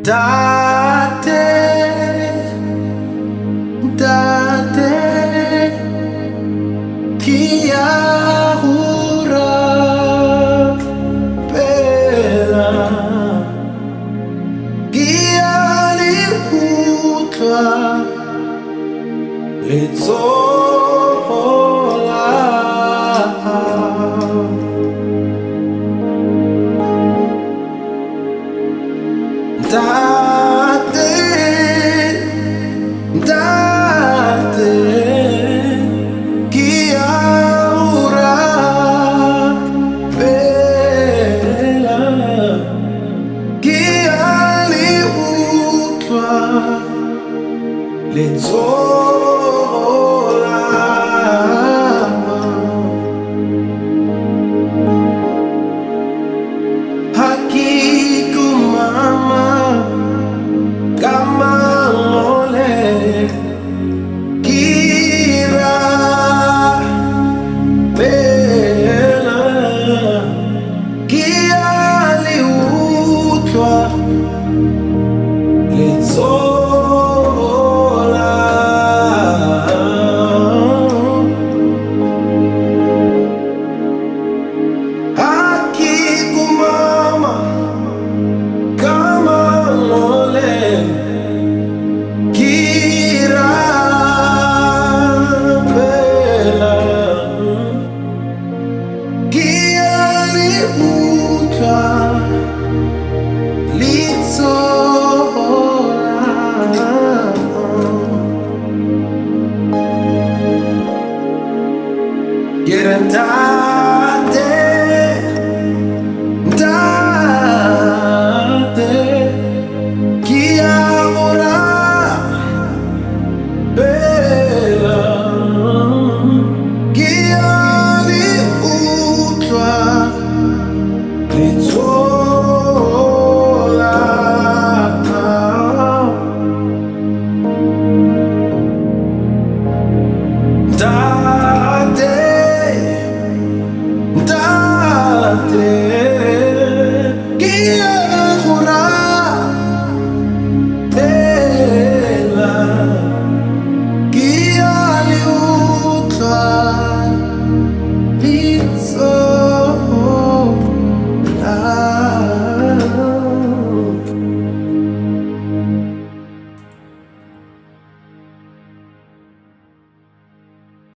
Date, date, kia hura pela, kia li utla, litzola. Date, date, kia ura pela, kia li utla, litzola. Haki Khumama Kamangole Kira Bela Kia liutwa litzola. Haki Khumama Kamangole Kira Bela Kia liutwa litzola. Get a date,